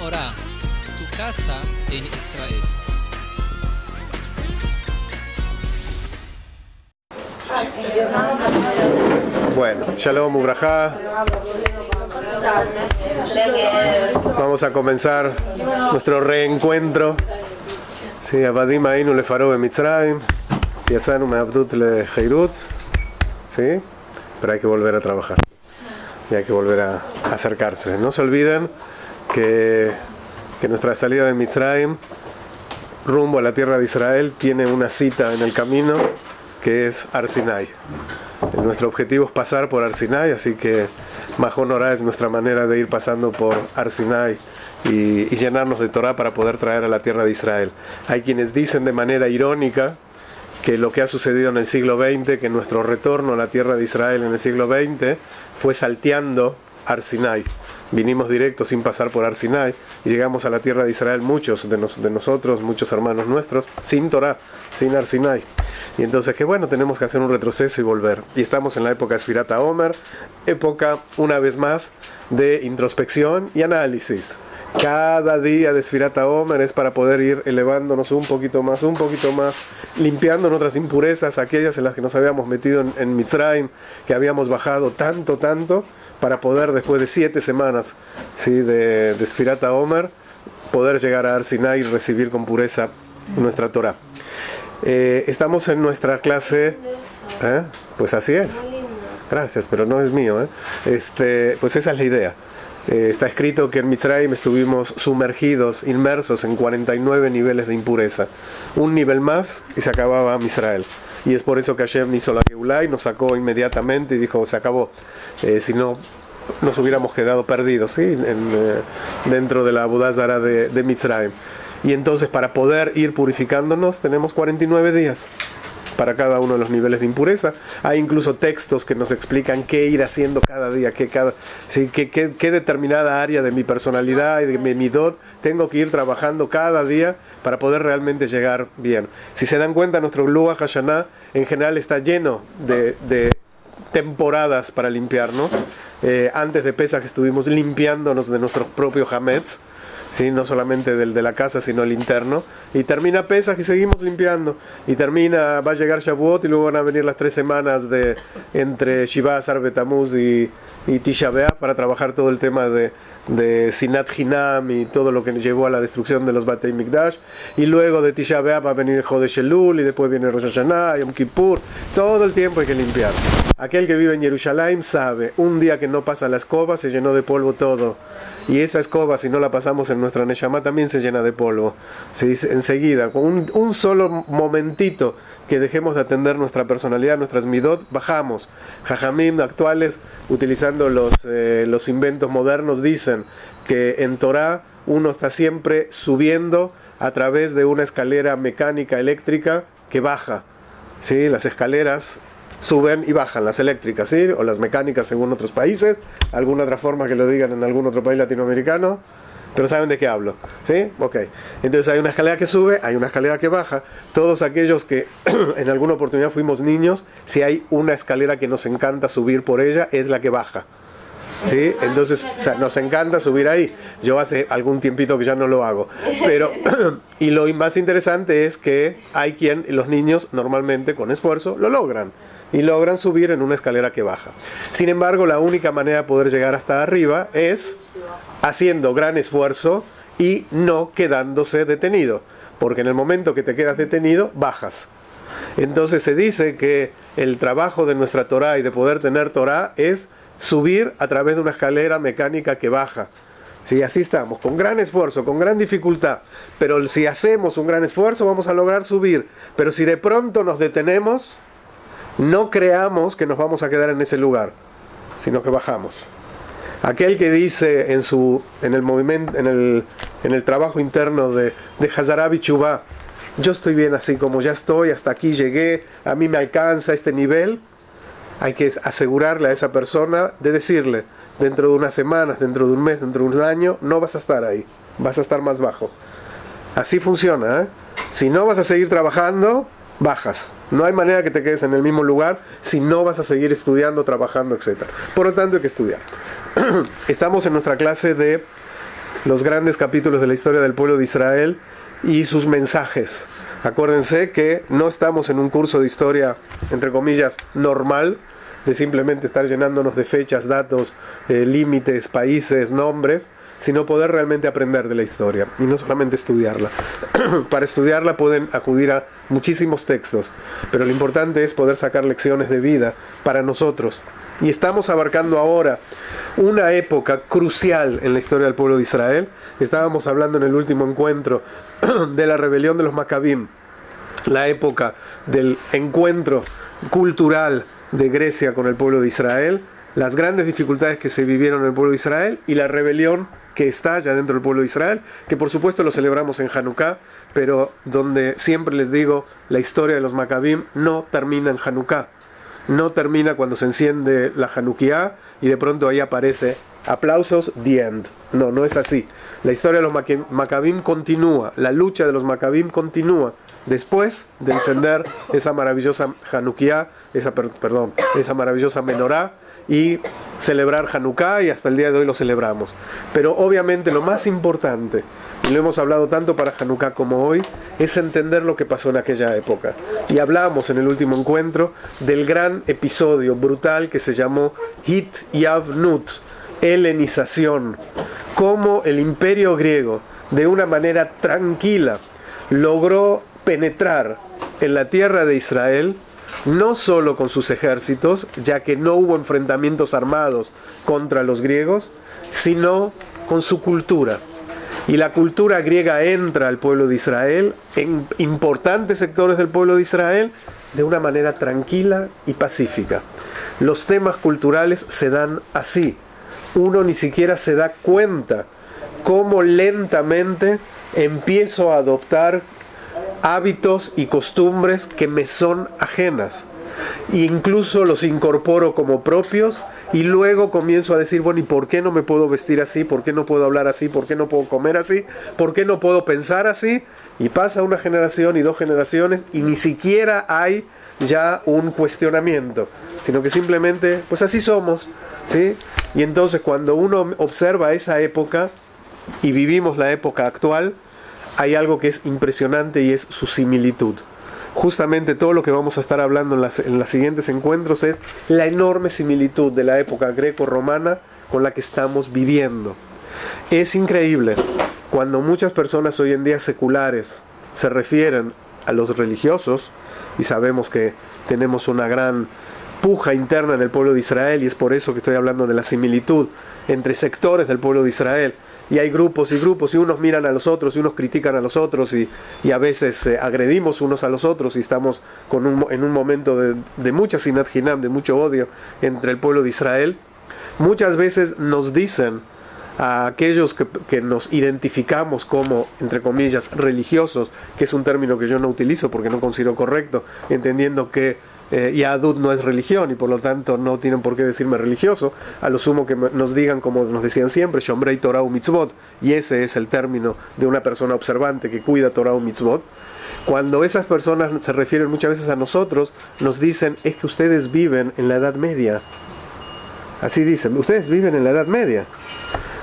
Torah, tu casa en Israel. Bueno, Shalom Ubrajá. Vamos a comenzar nuestro reencuentro. Sí, Abadim Ainu Lefaro en Mitzrayim, Yatzanu Me'avdut le Heirut. Sí, pero hay que volver a trabajar y hay que volver a acercarse. No se olviden que nuestra salida de Mitzrayim rumbo a la tierra de Israel tiene una cita en el camino que es Har Sinai. Nuestro objetivo es pasar por Har Sinai, así que Mahon Orah es nuestra manera de ir pasando por Har Sinai y llenarnos de Torah para poder traer a la tierra de Israel. Hay quienes dicen de manera irónica que lo que ha sucedido en el siglo XX, que nuestro retorno a la tierra de Israel en el siglo XX fue salteando Har Sinai. Vinimos directo sin pasar por Har Sinai y llegamos a la tierra de Israel muchos de nosotros, muchos hermanos nuestros, sin Torah, sin Har Sinai. Y entonces que bueno, tenemos que hacer un retroceso y volver. Y estamos en la época de Sfirat HaOmer, época una vez más de introspección y análisis. Cada día de Sfirat HaOmer es para poder ir elevándonos un poquito más, limpiando nuestras impurezas, aquellas en las que nos habíamos metido en Mitzrayim, que habíamos bajado tanto, para poder después de 7 semanas, ¿sí?, de Sfirat HaOmer, poder llegar a Har Sinai y recibir con pureza nuestra Torah. Estamos en nuestra clase, pues así es, gracias, pero no es mío, pues esa es la idea. Está escrito que en Mitzrayim estuvimos sumergidos, inmersos en 49 niveles de impureza. Un nivel más y se acababa Israel. Y es por eso que Hashem hizo la Geulah y nos sacó inmediatamente y dijo, se acabó. Si no, nos hubiéramos quedado perdidos, ¿sí?, dentro de la Avodah Zará de Mitzrayim. Y entonces para poder ir purificándonos tenemos 49 días para cada uno de los niveles de impureza. Hay incluso textos que nos explican qué ir haciendo cada día, qué determinada área de mi personalidad y de mi midot tengo que ir trabajando cada día para poder realmente llegar bien. Si se dan cuenta, nuestro Luach Hashanah en general está lleno de temporadas para limpiarnos. Antes de Pesach estuvimos limpiándonos de nuestros propios hametz, ¿sí?, no solamente del de la casa, sino el interno. Y termina Pesach y seguimos limpiando. Y va a llegar Shavuot y luego van a venir las 3 semanas entre Shiva Asar Betamuz y Tisha B'Av para trabajar todo el tema de Sinat Hinam y todo lo que llevó a la destrucción de los Batei Mikdash. Y luego de Tisha B'Av va a venir Jodesh Elul y después viene Rosh Hashanah, Yom Kippur. Todo el tiempo hay que limpiar. Aquel que vive en Jerusalén sabe, un día que no pasa la escoba se llenó de polvo todo. Y esa escoba, si no la pasamos en nuestra Neshama, también se llena de polvo. Se dice enseguida, con un solo momentito que dejemos de atender nuestra personalidad, nuestras midot, bajamos. Jajamim actuales, utilizando los inventos modernos, dicen que en Torah uno está siempre subiendo a través de una escalera mecánica eléctrica que baja. ¿Sí? Las escaleras suben y bajan, las eléctricas, ¿sí?, o las mecánicas según otros países, alguna otra forma que lo digan en algún otro país latinoamericano, pero saben de qué hablo, ¿sí? Ok. Entonces hay una escalera que sube, hay una escalera que baja. Todos aquellos que en alguna oportunidad fuimos niños, si hay una escalera que nos encanta subir por ella, es la que baja, ¿sí? Entonces, o sea, nos encanta subir ahí. Yo hace algún tiempito que ya no lo hago, pero y lo más interesante es que los niños normalmente con esfuerzo lo logran y logran subir en una escalera que baja. Sin embargo, la única manera de poder llegar hasta arriba es haciendo gran esfuerzo y no quedándose detenido, porque en el momento que te quedas detenido, bajas. Entonces se dice que el trabajo de nuestra Torah y de poder tener Torah es subir a través de una escalera mecánica que baja. Sí, así estamos, con gran esfuerzo, con gran dificultad. Pero si hacemos un gran esfuerzo, vamos a lograr subir. Pero si de pronto nos detenemos, no creamos que nos vamos a quedar en ese lugar, sino que bajamos. Aquel que dice en el movimiento, en el trabajo interno de Hazará Bichuvá, yo estoy bien así como ya estoy, hasta aquí llegué, a mí me alcanza este nivel, hay que asegurarle a esa persona de decirle, dentro de unas semanas, dentro de un mes, dentro de un año, no vas a estar ahí, vas a estar más bajo. Así funciona, ¿eh? Si no vas a seguir trabajando, bajas. No hay manera que te quedes en el mismo lugar si no vas a seguir estudiando, trabajando, etc. Por lo tanto, hay que estudiar. Estamos en nuestra clase de los grandes capítulos de la historia del pueblo de Israel y sus mensajes. Acuérdense que no estamos en un curso de historia, entre comillas, normal, de simplemente estar llenándonos de fechas, datos, límites, países, nombres, sino poder realmente aprender de la historia y no solamente estudiarla. Para estudiarla pueden acudir a muchísimos textos, pero lo importante es poder sacar lecciones de vida para nosotros. Y estamos abarcando ahora una época crucial en la historia del pueblo de Israel. Estábamos hablando en el último encuentro de la rebelión de los Macabim, la época del encuentro cultural de Grecia con el pueblo de Israel, las grandes dificultades que se vivieron en el pueblo de Israel y la rebelión que está ya dentro del pueblo de Israel, que por supuesto lo celebramos en Hanukkah, pero donde siempre les digo, la historia de los Macabim no termina en Hanukkah, no termina cuando se enciende la Hanukkah y de pronto ahí aparece aplausos, the end. No, no es así. La historia de los Macabim continúa, la lucha de los Macabim continúa después de encender esa maravillosa Hanukkah, esa maravillosa menorá, y celebrar Hanukkah, y hasta el día de hoy lo celebramos. Pero obviamente lo más importante, y lo hemos hablado tanto para Hanukkah como hoy, es entender lo que pasó en aquella época. Y hablamos en el último encuentro del gran episodio brutal que se llamó Hit Yavnut, helenización, cómo el imperio griego de una manera tranquila logró penetrar en la tierra de Israel, no solo con sus ejércitos, ya que no hubo enfrentamientos armados contra los griegos, sino con su cultura. Y la cultura griega entra al pueblo de Israel, en importantes sectores del pueblo de Israel, de una manera tranquila y pacífica. Los temas culturales se dan así. Uno ni siquiera se da cuenta cómo lentamente empiezo a adoptar hábitos y costumbres que me son ajenas, e incluso los incorporo como propios, y luego comienzo a decir, bueno, ¿y por qué no me puedo vestir así? ¿Por qué no puedo hablar así? ¿Por qué no puedo comer así? ¿Por qué no puedo pensar así? Y pasa una generación y 2 generaciones y ni siquiera hay ya un cuestionamiento, sino que simplemente, pues así somos, ¿sí? Y entonces cuando uno observa esa época y vivimos la época actual, hay algo que es impresionante y es su similitud. Justamente todo lo que vamos a estar hablando en los siguientes encuentros es la enorme similitud de la época greco-romana con la que estamos viviendo. Es increíble cuando muchas personas hoy en día seculares se refieren a los religiosos, y sabemos que tenemos una gran puja interna en el pueblo de Israel, y es por eso que estoy hablando de la similitud entre sectores del pueblo de Israel. Y hay grupos y grupos, y unos miran a los otros, y unos critican a los otros, y a veces agredimos unos a los otros, y estamos en un momento de mucha sinat hinam, de mucho odio entre el pueblo de Israel. Muchas veces nos dicen a aquellos que nos identificamos como, entre comillas, religiosos, que es un término que yo no utilizo porque no considero correcto, entendiendo que Yahadut no es religión y por lo tanto no tienen por qué decirme religioso, a lo sumo que nos digan, como nos decían siempre, Shomrei Torah u Mitzvot, y ese es el término de una persona observante que cuida Torah u Mitzvot. Cuando esas personas se refieren muchas veces a nosotros, nos dicen, es que ustedes viven en la Edad Media. Así dicen, ustedes viven en la Edad Media.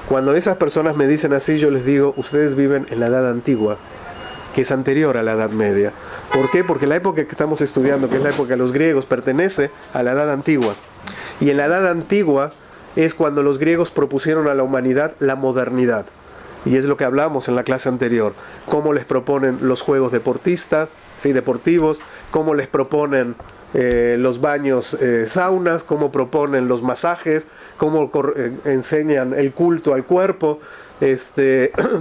Cuando esas personas me dicen así, yo les digo, ustedes viven en la Edad Antigua, que es anterior a la Edad Media. ¿Por qué? Porque la época que estamos estudiando, que es la época de los griegos, pertenece a la Edad Antigua. Y en la Edad Antigua es cuando los griegos propusieron a la humanidad la modernidad. Y es lo que hablamos en la clase anterior. Cómo les proponen los juegos deportistas, ¿sí? Deportivos, cómo les proponen los baños saunas, cómo proponen los masajes, cómo enseñan el culto al cuerpo,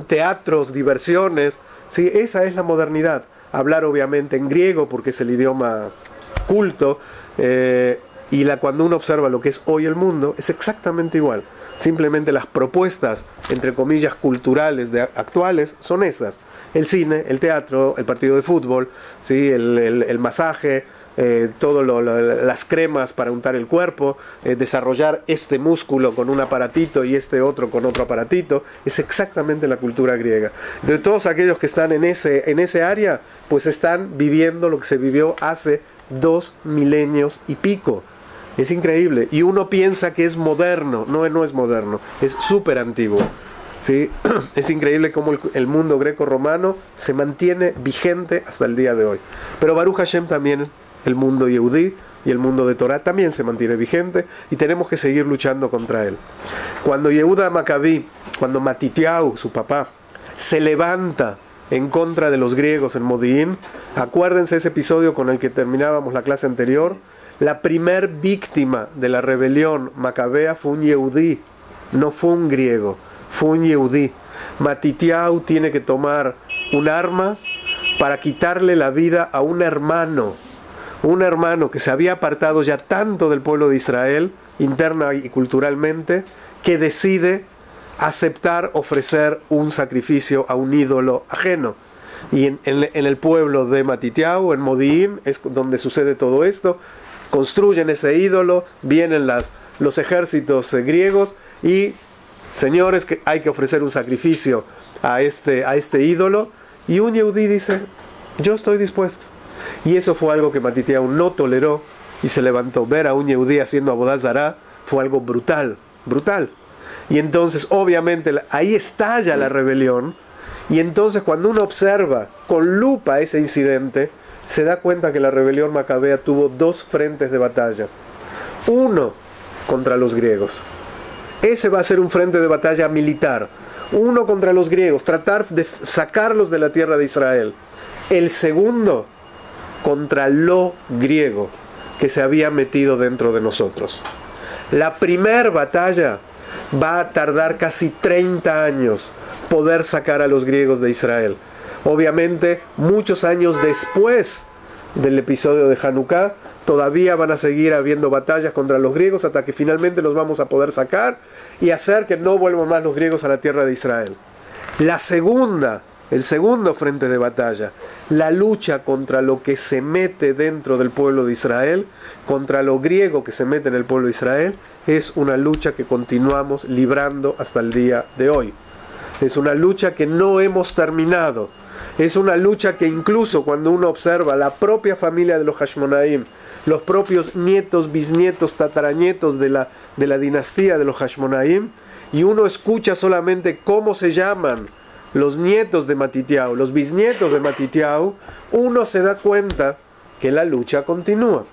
teatros, diversiones. ¿Sí? Esa es la modernidad. Hablar obviamente en griego porque es el idioma culto, y cuando uno observa lo que es hoy el mundo, es exactamente igual. Simplemente las propuestas, entre comillas, culturales actuales son esas. El cine, el teatro, el partido de fútbol, ¿sí? el masaje, las cremas para untar el cuerpo, desarrollar este músculo con un aparatito y este otro con otro aparatito, es exactamente la cultura griega. De todos aquellos que están en ese área, pues están viviendo lo que se vivió hace 2 milenios y pico. Es increíble. Y uno piensa que es moderno. No, no es moderno. Es súper antiguo. ¿sí? Es increíble cómo el mundo greco-romano se mantiene vigente hasta el día de hoy. Pero Baruch Hashem también, el mundo Yehudí y el mundo de Torah también se mantiene vigente y tenemos que seguir luchando contra él. Cuando Yehuda Maccabí, cuando Matitiau, su papá, se levanta en contra de los griegos en Modi'in, acuérdense ese episodio con el que terminábamos la clase anterior, la primer víctima de la rebelión macabea fue un Yehudí, no fue un griego, fue un Yehudí. Matitiau tiene que tomar un arma para quitarle la vida a un hermano que se había apartado ya tanto del pueblo de Israel, interna y culturalmente, que decide aceptar ofrecer un sacrificio a un ídolo ajeno. Y en el pueblo de Matitiau, en Modi'in, es donde sucede todo esto. Construyen ese ídolo, vienen los ejércitos griegos y, señores, que hay que ofrecer un sacrificio a este ídolo. Y un Yehudí dice, yo estoy dispuesto. Y eso fue algo que Matitiau no toleró y se levantó. Ver a un Yehudí haciendo Avodat Zará fue algo brutal, brutal. Y entonces, obviamente, ahí estalla la rebelión. Y entonces, cuando uno observa con lupa ese incidente, se da cuenta que la rebelión macabea tuvo dos frentes de batalla. Uno contra los griegos. Ese va a ser un frente de batalla militar. Uno contra los griegos, tratar de sacarlos de la tierra de Israel. El segundo contra lo griego que se había metido dentro de nosotros. La primera batalla va a tardar casi 30 años poder sacar a los griegos de Israel. Obviamente, muchos años después del episodio de Hanukkah, todavía van a seguir habiendo batallas contra los griegos hasta que finalmente los vamos a poder sacar y hacer que no vuelvan más los griegos a la tierra de Israel. El segundo frente de batalla, la lucha contra lo que se mete dentro del pueblo de Israel, contra lo griego que se mete en el pueblo de Israel, es una lucha que continuamos librando hasta el día de hoy. Es una lucha que no hemos terminado. Es una lucha que incluso cuando uno observa la propia familia de los Hashmonaim, los propios nietos, bisnietos, tataranietos de la dinastía de los Hashmonaim, y uno escucha solamente cómo se llaman los nietos de Matitiau, los bisnietos de Matitiau, uno se da cuenta que la lucha continúa.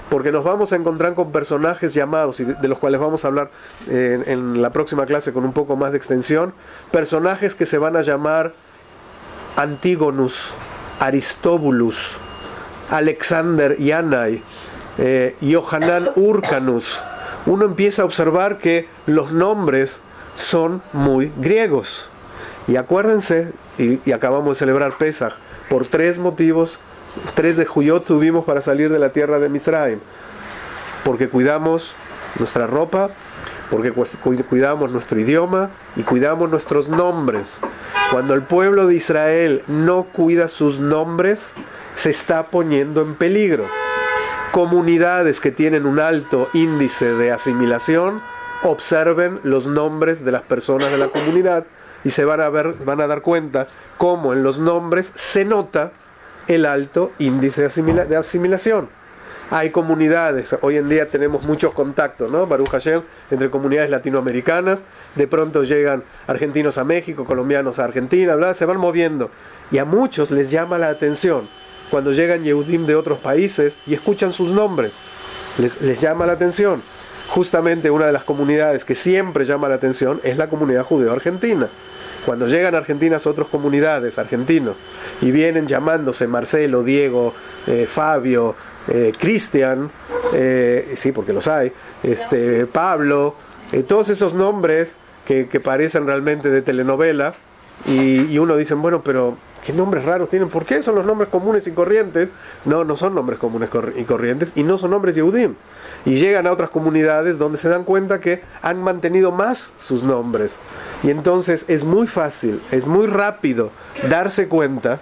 Porque nos vamos a encontrar con personajes llamados, y de los cuales vamos a hablar en la próxima clase con un poco más de extensión, personajes que se van a llamar Antígonus, Aristóbulus, Alexander Yanai, Yohanan Hyrcanus. Uno empieza a observar que los nombres son muy griegos. Y acuérdense, y acabamos de celebrar Pesach, por 3 motivos, 3 de Juyot tuvimos para salir de la tierra de Mitzrayim. Porque cuidamos nuestra ropa, porque cuidamos nuestro idioma y cuidamos nuestros nombres. Cuando el pueblo de Israel no cuida sus nombres, se está poniendo en peligro. Comunidades que tienen un alto índice de asimilación, observen los nombres de las personas de la comunidad y se van a dar cuenta cómo en los nombres se nota el alto índice de asimilación. Hay comunidades, hoy en día tenemos muchos contactos, ¿no? Baruch Hashem, entre comunidades latinoamericanas, de pronto llegan argentinos a México, colombianos a Argentina, bla, se van moviendo. Y a muchos les llama la atención cuando llegan Yehudim de otros países y escuchan sus nombres. Les llama la atención. Justamente una de las comunidades que siempre llama la atención es la comunidad judeo-argentina. Cuando llegan a Argentina otras comunidades argentinos y vienen llamándose Marcelo, Diego, Fabio, Cristian, sí, porque los hay, Pablo, todos esos nombres que parecen realmente de telenovela, y uno dice, bueno, pero ¿qué nombres raros tienen? ¿Por qué son los nombres comunes y corrientes? No son nombres comunes y corrientes, y no son nombres Yehudim. Y llegan a otras comunidades donde se dan cuenta que han mantenido más sus nombres. Y entonces es muy fácil, es muy rápido darse cuenta,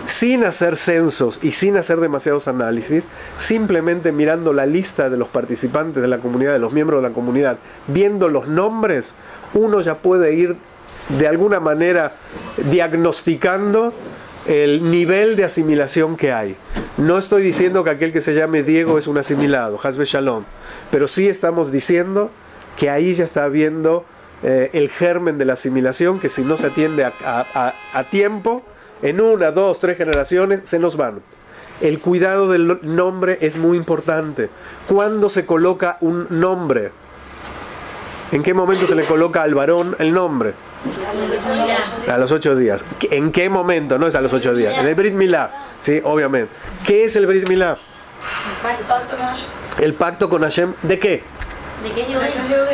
sin hacer censos y sin hacer demasiados análisis, simplemente mirando la lista de los participantes de la comunidad, de los miembros de la comunidad, viendo los nombres, uno ya puede ir de alguna manera diagnosticando el nivel de asimilación que hay. No estoy diciendo que aquel que se llame Diego es un asimilado, Hasbe Shalom, pero sí estamos diciendo que ahí ya está habiendo el germen de la asimilación, que si no se atiende a tiempo, en 1, 2, 3 generaciones se nos van. El cuidado del nombre es muy importante. ¿Cuándo se coloca un nombre? ¿En qué momento se le coloca al varón el nombre? A los 8 días. ¿En qué momento? No es a los 8 días. En el Brit Milá. Sí, obviamente. ¿Qué es el Brit Milá? El pacto con Hashem. ¿De qué?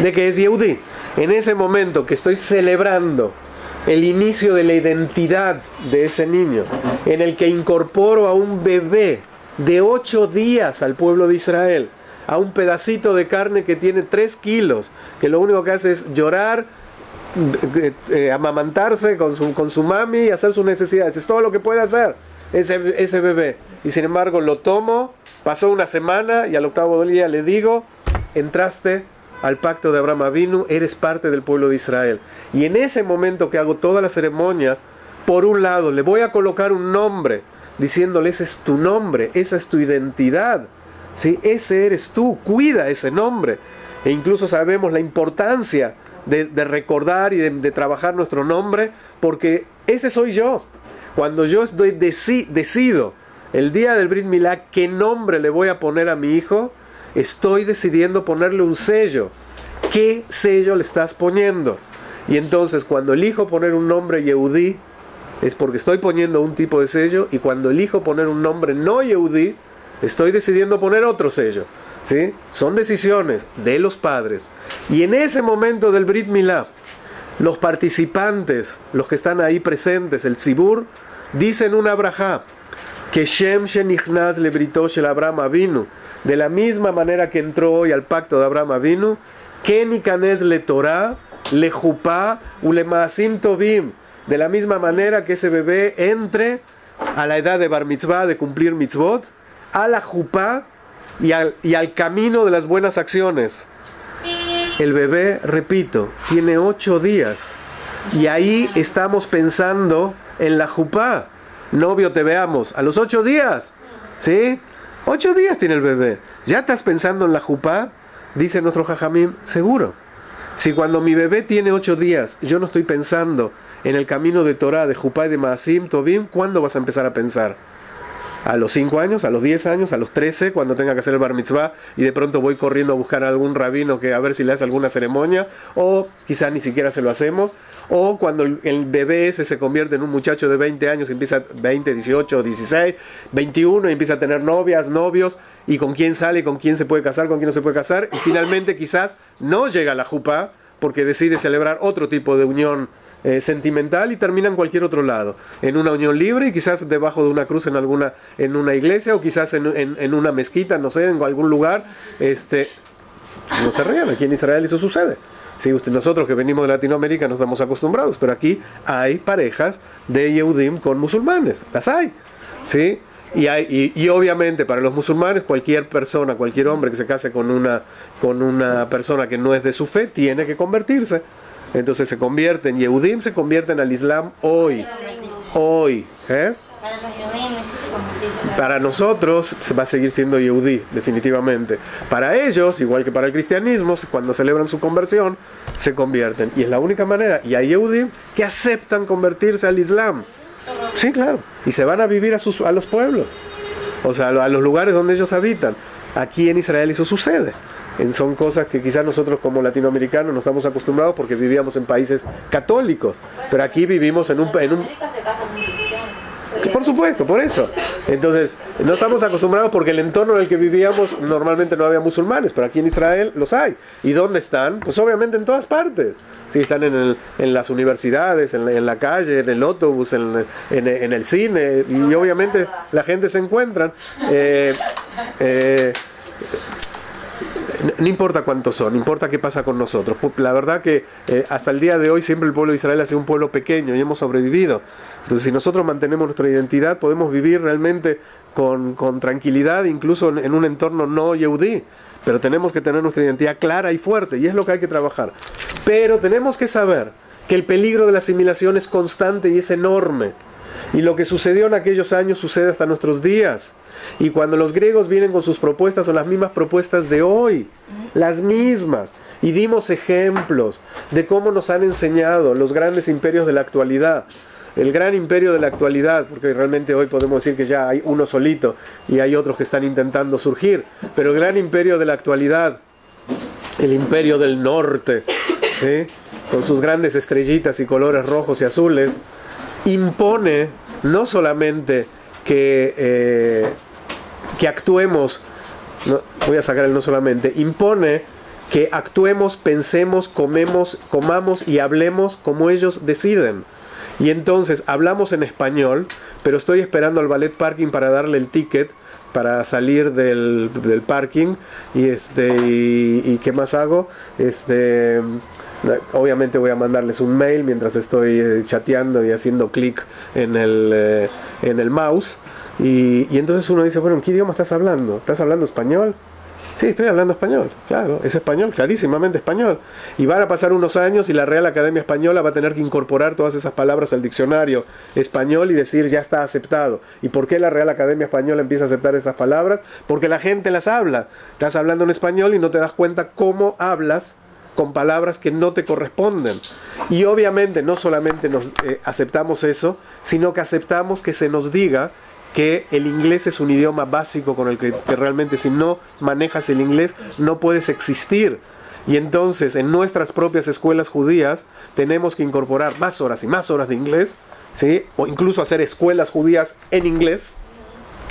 De que es Yehudí. En ese momento que estoy celebrando el inicio de la identidad de ese niño, en el que incorporo a un bebé de 8 días al pueblo de Israel, a un pedacito de carne que tiene 3 kilos, que lo único que hace es llorar, amamantarse con su mami y hacer sus necesidades. Es todo lo que puede hacer ese bebé. Y sin embargo lo tomo, pasó una semana y al 8º día le digo, entraste al pacto de Abraham Avinu, eres parte del pueblo de Israel. Y en ese momento que hago toda la ceremonia, por un lado le voy a colocar un nombre, diciéndole, ese es tu nombre, esa es tu identidad, ¿sí? Ese eres tú, cuida ese nombre. E incluso sabemos la importancia de recordar y de trabajar nuestro nombre, porque ese soy yo. Cuando yo decido el día del Brit Milá qué nombre le voy a poner a mi hijo, estoy decidiendo ponerle un sello. ¿Qué sello le estás poniendo? Y entonces cuando elijo poner un nombre Yehudí, es porque estoy poniendo un tipo de sello, y cuando elijo poner un nombre no Yehudí, estoy decidiendo poner otro sello. ¿Sí? Son decisiones de los padres. Y en ese momento del Brit Milá, los participantes, los que están ahí presentes, el Tzibur, dicen una brajá, que Shem Shenichnas le Brito Shel Abraham Avinu, de la misma manera que entró hoy al pacto de Abraham Avinu, Ken Ikanes le Torah, le Jupá, u le Maasim Tovim, de la misma manera que ese bebé entre a la edad de Bar Mitzvah, de cumplir mitzvot, a la Jupá y al camino de las buenas acciones. El bebé, repito, tiene 8 días, y ahí estamos pensando en la Jupá. Novio, te veamos a los 8 días, ¿sí? 8 días tiene el bebé. ¿Ya estás pensando en la Jupá? Dice nuestro Jajamim, seguro. Si cuando mi bebé tiene 8 días, yo no estoy pensando en el camino de Torah, de Jupá y de Maasim Tovim, ¿cuándo vas a empezar a pensar? ¿A los 5 años? ¿A los 10 años? ¿A los 13? Cuando tenga que hacer el Bar Mitzvah y de pronto voy corriendo a buscar a algún rabino que a ver si le hace alguna ceremonia, o quizás ni siquiera se lo hacemos, o cuando el bebé ese se convierte en un muchacho de 20 años, empieza 20, 18, 16, 21 y empieza a tener novias, novios, y con quién sale, con quién se puede casar, con quién no se puede casar, y finalmente quizás no llega a la Jupá porque decide celebrar otro tipo de unión sentimental y termina en cualquier otro lado, en una unión libre y quizás debajo de una cruz en una iglesia, o quizás en una mezquita, no sé, en algún lugar. No se rían, aquí en Israel eso sucede. Sí, nosotros que venimos de Latinoamérica nos estamos acostumbrados, pero aquí hay parejas de Yehudim con musulmanes, las hay, ¿sí? Y obviamente para los musulmanes cualquier persona, cualquier hombre que se case con una persona que no es de su fe tiene que convertirse. Entonces se convierten Yehudim, se convierten al Islam hoy. ¿Eh? Para nosotros va a seguir siendo Yehudí, definitivamente. Para ellos, igual que para el cristianismo, cuando celebran su conversión, se convierten. Y es la única manera. Y hay Yehudim que aceptan convertirse al Islam. Sí, claro. Y se van a vivir a los pueblos. O sea, a los lugares donde ellos habitan. Aquí en Israel eso sucede. Son cosas que quizás nosotros como latinoamericanos no estamos acostumbrados porque vivíamos en países católicos, pero aquí vivimos en un por supuesto, por eso. Entonces, no estamos acostumbrados porque el entorno en el que vivíamos normalmente no había musulmanes, pero aquí en Israel los hay. ¿Y dónde están? Pues obviamente en todas partes. Sí, están en las universidades, en la calle, en el autobús, en el cine, y obviamente la gente se encuentra. No importa cuántos son, importa qué pasa con nosotros. La verdad que hasta el día de hoy siempre el pueblo de Israel ha sido un pueblo pequeño y hemos sobrevivido. Entonces si nosotros mantenemos nuestra identidad podemos vivir realmente con tranquilidad, incluso en un entorno no yehudí. Pero tenemos que tener nuestra identidad clara y fuerte, y es lo que hay que trabajar. Pero tenemos que saber que el peligro de la asimilación es constante y es enorme. Y lo que sucedió en aquellos años sucede hasta nuestros días. Y cuando los griegos vienen con sus propuestas, son las mismas propuestas de hoy, las mismas. y dimos ejemplos de cómo nos han enseñado los grandes imperios de la actualidad. El gran imperio de la actualidad, porque realmente hoy podemos decir que ya hay uno solito y hay otros que están intentando surgir, pero el gran imperio de la actualidad, el imperio del norte, ¿sí?, con sus grandes estrellitas y colores rojos y azules, impone no solamente que actuemos, no, voy a sacar el no solamente, impone que actuemos, pensemos, comamos y hablemos como ellos deciden. Y entonces hablamos en español, pero estoy esperando al ballet parking para darle el ticket para salir del parking y ¿qué más hago? Obviamente voy a mandarles un mail mientras estoy chateando y haciendo clic en el mouse y entonces uno dice, bueno, ¿en qué idioma estás hablando? ¿Estás hablando español? Sí, estoy hablando español, claro, es español, clarísimamente español. Y van a pasar unos años y la Real Academia Española va a tener que incorporar todas esas palabras al diccionario español y decir, ya está aceptado. ¿Y por qué la Real Academia Española empieza a aceptar esas palabras? Porque la gente las habla. Estás hablando en español y no te das cuenta cómo hablas con palabras que no te corresponden. Y obviamente no solamente aceptamos eso, sino que aceptamos que se nos diga que el inglés es un idioma básico con el que realmente si no manejas el inglés no puedes existir. Y entonces en nuestras propias escuelas judías tenemos que incorporar más horas y más horas de inglés, ¿sí?, o incluso hacer escuelas judías en inglés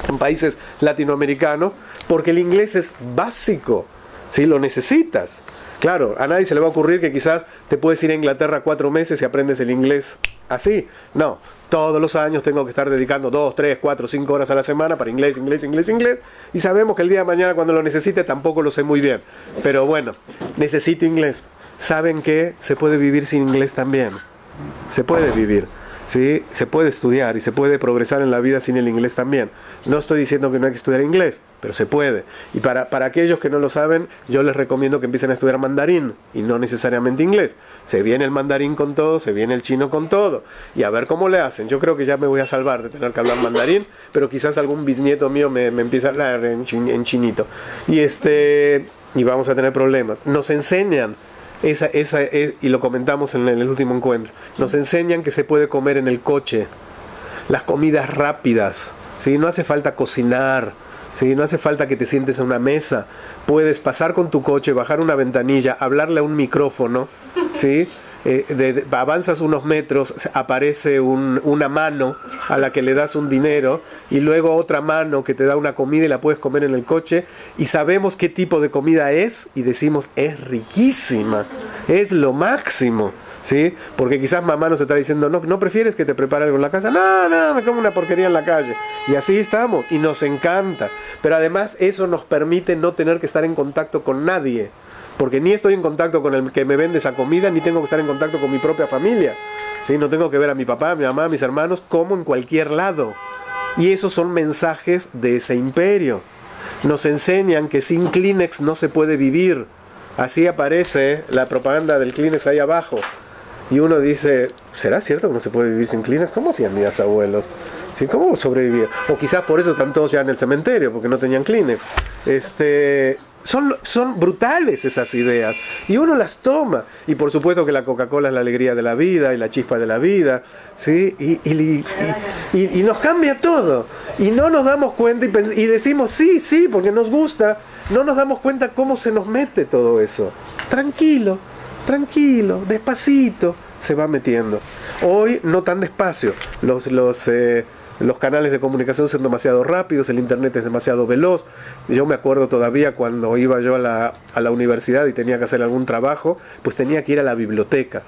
en países latinoamericanos, porque el inglés es básico, ¿sí?, lo necesitas. Claro, a nadie se le va a ocurrir que quizás te puedes ir a Inglaterra 4 meses y aprendes el inglés así. No, todos los años tengo que estar dedicando 2, 3, 4, 5 horas a la semana para inglés. Y sabemos que el día de mañana cuando lo necesite tampoco lo sé muy bien. Pero bueno, necesito inglés. ¿Saben qué? Se puede vivir sin inglés también. Se puede vivir. ¿Sí? Se puede estudiar y se puede progresar en la vida sin el inglés también. No estoy diciendo que no hay que estudiar inglés, pero se puede. Y para aquellos que no lo saben, yo les recomiendo que empiecen a estudiar mandarín y no necesariamente inglés. Se viene el mandarín con todo, se viene el chino con todo. Y a ver cómo le hacen. Yo creo que ya me voy a salvar de tener que hablar mandarín, pero quizás algún bisnieto mío me empieza a hablar en chinito. Y vamos a tener problemas. Nos enseñan. Y lo comentamos en el último encuentro, nos enseñan que se puede comer en el coche, las comidas rápidas, ¿sí? No hace falta cocinar, ¿sí? No hace falta que te sientes en una mesa, puedes pasar con tu coche, bajar una ventanilla, hablarle a un micrófono, ¿sí? Avanzas unos metros, aparece una mano a la que le das un dinero y luego otra mano que te da una comida y la puedes comer en el coche y sabemos qué tipo de comida es y decimos es riquísima, es lo máximo, ¿sí? Porque quizás mamá nos está diciendo ¿no prefieres que te prepare algo en la casa? No, me como una porquería en la calle. Y así estamos y nos encanta, pero además eso nos permite no tener que estar en contacto con nadie. Porque ni estoy en contacto con el que me vende esa comida, ni tengo que estar en contacto con mi propia familia, ¿sí? No tengo que ver a mi papá, a mi mamá, a mis hermanos, como en cualquier lado. Y esos son mensajes de ese imperio. Nos enseñan que sin Kleenex no se puede vivir. Así aparece la propaganda del Kleenex ahí abajo. Y uno dice, ¿será cierto que no se puede vivir sin Kleenex? ¿Cómo hacían mis abuelos? ¿Sí? ¿Cómo sobrevivían? O quizás por eso están todos ya en el cementerio, porque no tenían Kleenex. Son brutales esas ideas y uno las toma y por supuesto que la Coca-Cola es la alegría de la vida y la chispa de la vida, ¿sí? Y nos cambia todo y no nos damos cuenta y decimos sí porque nos gusta, no nos damos cuenta cómo se nos mete todo eso. Tranquilo, despacito se va metiendo. Hoy no tan despacio, los canales de comunicación son demasiado rápidos, el internet es demasiado veloz. Yo me acuerdo todavía cuando iba yo a la universidad y tenía que hacer algún trabajo, pues tenía que ir a la biblioteca.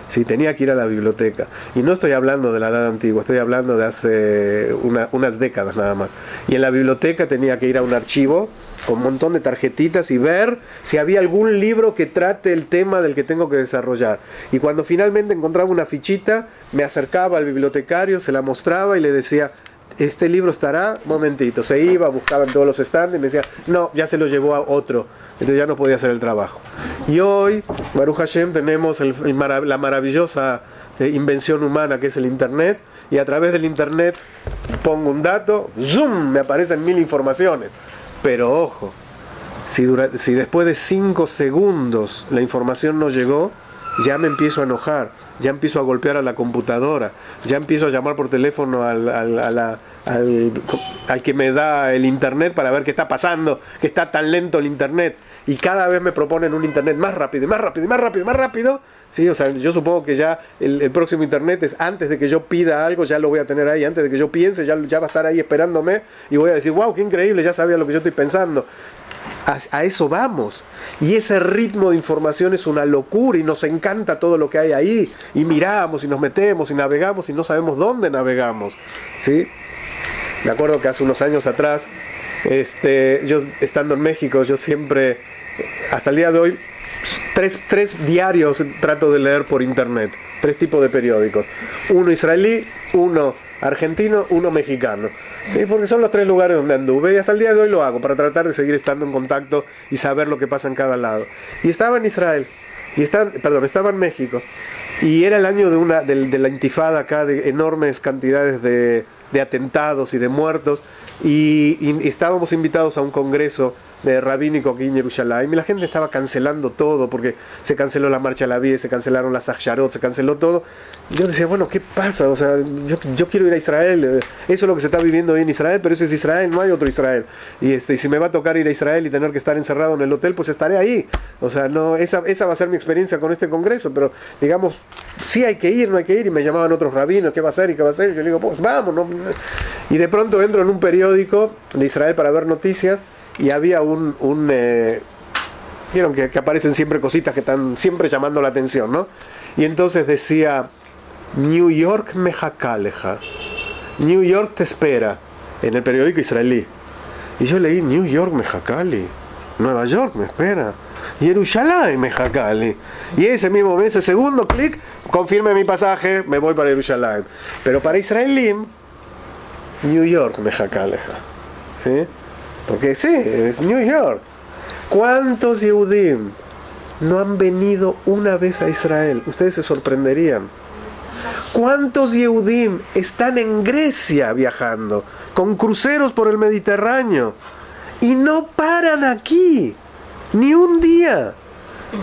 Sí, tenía que ir a la biblioteca. Y no estoy hablando de la edad antigua, estoy hablando de hace unas décadas nada más. Y en la biblioteca tenía que ir a un archivo con un montón de tarjetitas y ver si había algún libro que trate el tema del que tengo que desarrollar. Y cuando finalmente encontraba una fichita, me acercaba al bibliotecario, se la mostraba y le decía, este libro estará, momentito. Se iba, buscaba en todos los stands y me decía, no, ya se lo llevó a otro. Entonces ya no podía hacer el trabajo. Y hoy, Baruch Hashem, tenemos la maravillosa invención humana que es el internet, y a través del internet pongo un dato, ¡zoom!, me aparecen 1000 informaciones. Pero ojo, Si después de 5 segundos la información no llegó, ya me empiezo a enojar, ya empiezo a golpear a la computadora, ya empiezo a llamar por teléfono al que me da el internet para ver qué está pasando, que está tan lento el internet. Y cada vez me proponen un internet más rápido, más rápido, más rápido, más rápido. Sí, o sea, yo supongo que ya el próximo internet es antes de que yo pida algo, ya lo voy a tener ahí. Antes de que yo piense, ya va a estar ahí esperándome. Y voy a decir, wow, qué increíble, ya sabía lo que yo estoy pensando. A eso vamos. Y ese ritmo de información es una locura y nos encanta todo lo que hay ahí. Y miramos y nos metemos y navegamos y no sabemos dónde navegamos. ¿Sí? Me acuerdo que hace unos años atrás, yo estando en México, yo siempre, hasta el día de hoy, tres diarios trato de leer por internet. 3 tipos de periódicos. Uno israelí, uno argentino, uno mexicano. Sí, porque son los 3 lugares donde anduve y hasta el día de hoy lo hago para tratar de seguir estando en contacto y saber lo que pasa en cada lado. Y estaba en Israel, estaba en México, y era el año de la intifada acá, de enormes cantidades de atentados y de muertos, y estábamos invitados a un congreso de rabínico aquí en Jerusalén, y la gente estaba cancelando todo, porque se canceló la marcha a la vida, se cancelaron las Aksharot, se canceló todo. Y yo decía, bueno, ¿qué pasa? O sea, yo quiero ir a Israel, eso es lo que se está viviendo hoy en Israel, pero ese es Israel, no hay otro Israel. Y si me va a tocar ir a Israel y tener que estar encerrado en el hotel, pues estaré ahí. O sea, no, esa va a ser mi experiencia con este congreso, pero digamos, sí hay que ir, no hay que ir, y me llamaban otros rabinos, ¿qué va a hacer y qué va a hacer? Y yo digo, pues vamos, ¿no? Y de pronto entro en un periódico de Israel para ver noticias, y había vieron que aparecen siempre cositas que están siempre llamando la atención, ¿no? Y entonces decía, New York mejacaleja, New York te espera, en el periódico israelí. Y yo leí, New York mejacali, Nueva York me espera, Jerusalén mejacali. Y ese segundo clic, confirme mi pasaje, me voy para Jerusalén. Pero para israelí, New York mejacaleja, ¿sí? Porque sí, es New York. ¿Cuántos Yehudim no han venido una vez a Israel? Ustedes se sorprenderían. ¿Cuántos Yehudim están en Grecia viajando, con cruceros por el Mediterráneo, y no paran aquí, ni un día?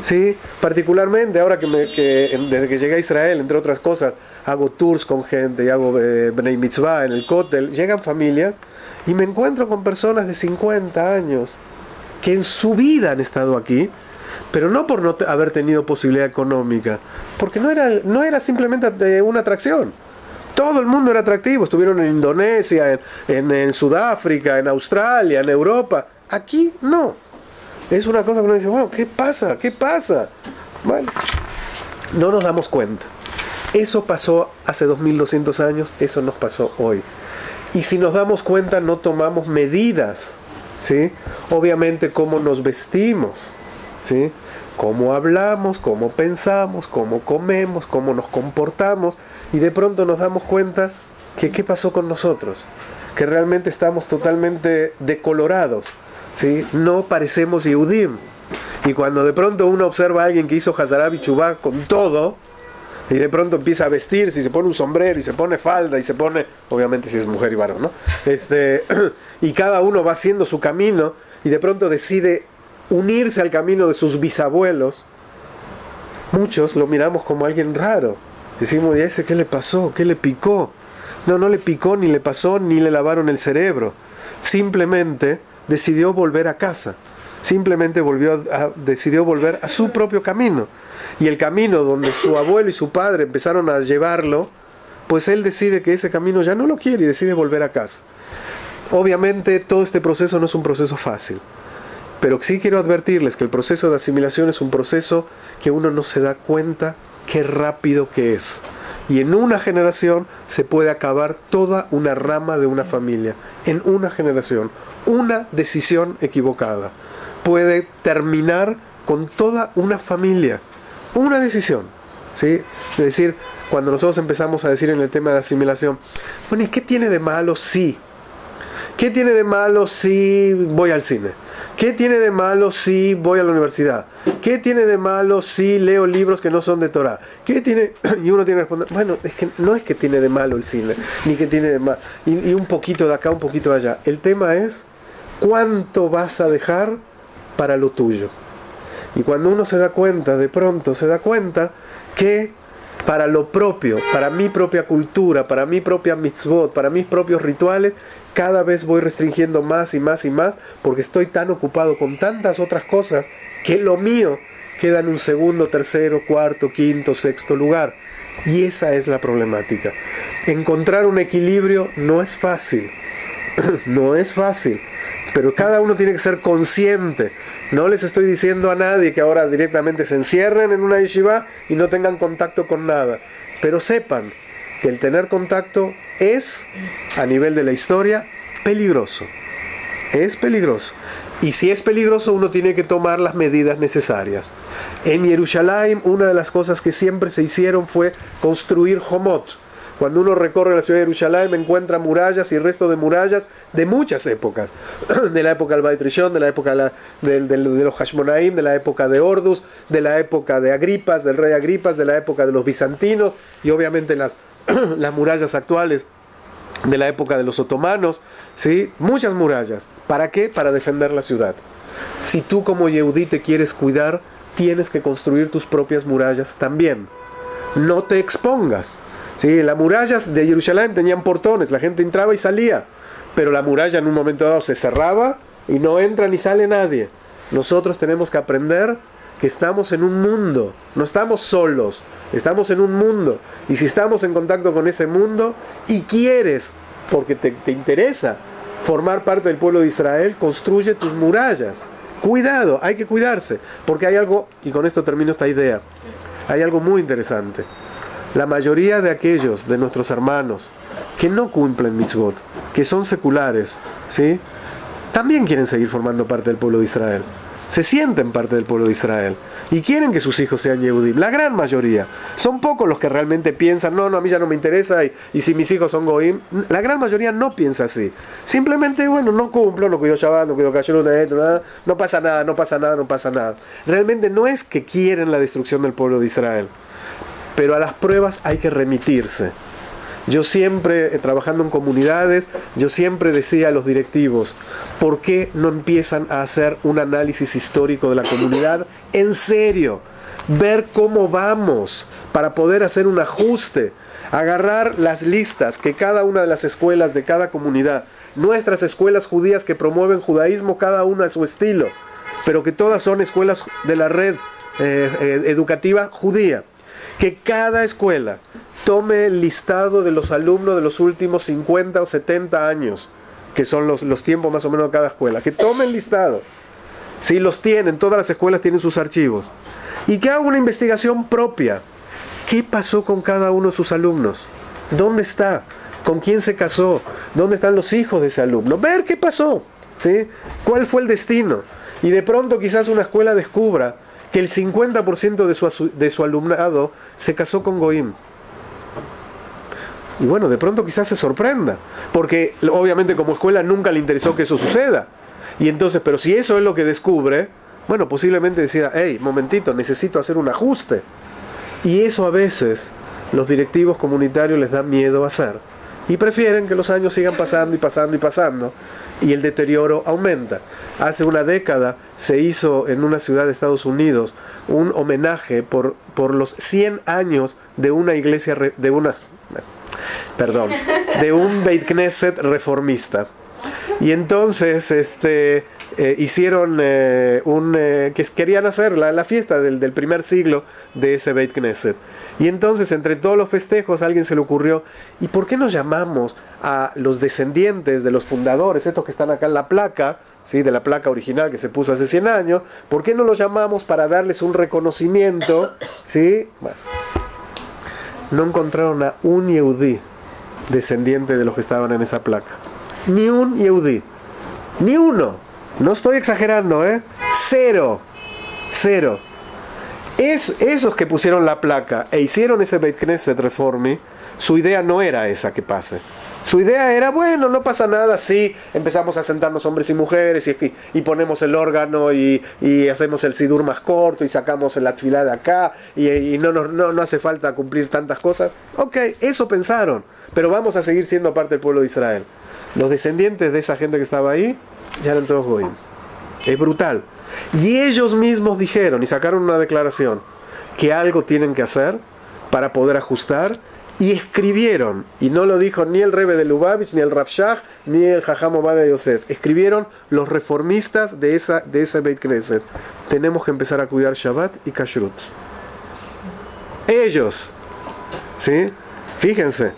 ¿Sí? Particularmente ahora desde que llegué a Israel, entre otras cosas, hago tours con gente y hago Bnei Mitzvah en el Kotel, llegan familias, y me encuentro con personas de 50 años que en su vida han estado aquí, pero no por no haber tenido posibilidad económica, porque no era simplemente una atracción. Todo el mundo era atractivo. Estuvieron en Indonesia, en Sudáfrica, en Australia, en Europa. Aquí no. Es una cosa que uno dice, bueno, ¿qué pasa? ¿Qué pasa? Bueno, no nos damos cuenta. Eso pasó hace 2200 años, eso nos pasó hoy. Y si nos damos cuenta, no tomamos medidas, ¿sí? Obviamente, cómo nos vestimos, ¿sí? Cómo hablamos, cómo pensamos, cómo comemos, cómo nos comportamos, y de pronto nos damos cuenta que ¿qué pasó con nosotros? Que realmente estamos totalmente decolorados, ¿sí? No parecemos Yehudim. Y cuando de pronto uno observa a alguien que hizo Hazará y Chubá con todo, y de pronto empieza a vestirse y se pone un sombrero y se pone falda y se pone, obviamente si es mujer y varón, ¿no? Y cada uno va haciendo su camino y de pronto decide unirse al camino de sus bisabuelos. Muchos lo miramos como alguien raro. Decimos, ¿y a ese qué le pasó? ¿Qué le picó? No, no le picó, ni le pasó, ni le lavaron el cerebro. Simplemente decidió volver a casa. Simplemente decidió volver a su propio camino. Y el camino donde su abuelo y su padre empezaron a llevarlo, pues él decide que ese camino ya no lo quiere y decide volver a casa. Obviamente todo este proceso no es un proceso fácil, pero sí quiero advertirles que el proceso de asimilación es un proceso que uno no se da cuenta qué rápido que es. Y en una generación se puede acabar toda una rama de una familia. En una generación, una decisión equivocada puede terminar con toda una familia. Una decisión, ¿sí? Es decir, cuando nosotros empezamos a decir en el tema de asimilación, bueno, ¿y qué tiene de malo si? ¿Qué tiene de malo si voy al cine? ¿Qué tiene de malo si voy a la universidad? ¿Qué tiene de malo si leo libros que no son de Torah? ¿Qué tiene? Y uno tiene que responder, bueno, es que no es que tiene de malo el cine, ni que tiene de malo, y un poquito de acá, un poquito de allá. El tema es, ¿cuánto vas a dejar para lo tuyo. Y cuando uno se da cuenta, de pronto se da cuenta que para lo propio, para mi propia cultura, para mi propia mitzvot, para mis propios rituales, cada vez voy restringiendo más y más y más, porque estoy tan ocupado con tantas otras cosas que lo mío queda en un segundo, tercero, cuarto, quinto, sexto lugar. Y esa es la problemática. Encontrar un equilibrio no es fácil, no es fácil, pero cada uno tiene que ser consciente. No les estoy diciendo a nadie que ahora directamente se encierren en una yeshiva y no tengan contacto con nada, pero sepan que el tener contacto es, a nivel de la historia, peligroso. Es peligroso. Y si es peligroso, uno tiene que tomar las medidas necesarias. En Jerusalén, una de las cosas que siempre se hicieron fue construir homot. Cuando uno recorre la ciudad de Jerusalén, encuentra murallas y restos de murallas de muchas épocas. De la época del Beit Rishon, de la época de los Hashmonaim, de la época de Ordus, de la época de Agripas, del rey Agripas, de la época de los bizantinos y obviamente las murallas actuales de la época de los otomanos, ¿sí? Muchas murallas. ¿Para qué? Para defender la ciudad. Si tú como Yehudí te quieres cuidar, tienes que construir tus propias murallas también. No te expongas. ¿Sí? Las murallas de Jerusalén tenían portones, la gente entraba y salía, pero la muralla en un momento dado se cerraba y no entra ni sale nadie. Nosotros tenemos que aprender que estamos en un mundo, no estamos solos, estamos en un mundo, y si estamos en contacto con ese mundo y quieres, porque te interesa formar parte del pueblo de Israel, construye tus murallas. Cuidado, hay que cuidarse, porque hay algo, y con esto termino esta idea, hay algo muy interesante. La mayoría de aquellos de nuestros hermanos que no cumplen mitzvot, que son seculares, ¿sí? También quieren seguir formando parte del pueblo de Israel. Se sienten parte del pueblo de Israel y quieren que sus hijos sean Yehudim. La gran mayoría. Son pocos los que realmente piensan, no, a mí ya no me interesa y si mis hijos son Goim. La gran mayoría no piensa así. Simplemente, bueno, no cumplo, no cuido Shabbat, no cuido Kashrut, no pasa nada, no pasa nada, no pasa nada. Realmente no es que quieren la destrucción del pueblo de Israel. Pero a las pruebas hay que remitirse. Yo siempre, trabajando en comunidades, yo siempre decía a los directivos, ¿por qué no empiezan a hacer un análisis histórico de la comunidad? En serio, ver cómo vamos para poder hacer un ajuste, agarrar las listas que cada una de las escuelas de cada comunidad, nuestras escuelas judías que promueven judaísmo, cada una a su estilo, pero que todas son escuelas de la red educativa judía. Que cada escuela tome el listado de los alumnos de los últimos 50 o 70 años, que son los tiempos más o menos de cada escuela. Que tome el listado. Si los tienen, todas las escuelas tienen sus archivos. Y que haga una investigación propia. ¿Qué pasó con cada uno de sus alumnos? ¿Dónde está? ¿Con quién se casó? ¿Dónde están los hijos de ese alumno? Ver qué pasó, ¿sí? ¿Cuál fue el destino? Y de pronto quizás una escuela descubra que el 50% de su alumnado se casó con Goim. Y bueno, de pronto quizás se sorprenda, porque obviamente como escuela nunca le interesó que eso suceda. Y entonces, pero si eso es lo que descubre, bueno, posiblemente decida, hey, momentito, necesito hacer un ajuste. Y eso a veces los directivos comunitarios les da miedo hacer. Y prefieren que los años sigan pasando y pasando y pasando, y el deterioro aumenta. Hace una década se hizo en una ciudad de Estados Unidos un homenaje por los 100 años de una iglesia, de un Beit Knesset reformista. Y entonces hicieron que querían hacer la fiesta del primer siglo de ese Beit Knesset. Y entonces entre todos los festejos a alguien se le ocurrió, ¿y por qué no llamamos a los descendientes de los fundadores, estos que están acá en la placa, ¿sí? De la placa original que se puso hace 100 años, ¿por qué no los llamamos para darles un reconocimiento? ¿Sí? Bueno, no encontraron a un Yehudí descendiente de los que estaban en esa placa. Ni un Yehudí. Ni uno. No estoy exagerando, ¿eh? Cero. Esos que pusieron la placa e hicieron ese Beit Knesset Reformi, su idea no era esa que pase. Su idea era, bueno, no pasa nada si empezamos a sentarnos hombres y mujeres y ponemos el órgano y hacemos el sidur más corto y sacamos la tefilá de acá y no hace falta cumplir tantas cosas. Ok, eso pensaron, pero vamos a seguir siendo parte del pueblo de Israel. Los descendientes de esa gente que estaba ahí ya eran todos goyim. Es brutal. Y ellos mismos dijeron y sacaron una declaración que algo tienen que hacer para poder ajustar, y escribieron, y no lo dijo ni el Rebbe de Lubavitch, ni el Rav Shach, ni el Jajam Ovadia Yosef, escribieron los reformistas de ese Beit Knesset: tenemos que empezar a cuidar Shabbat y Kashrut. Ellos, ¿sí? Fíjense.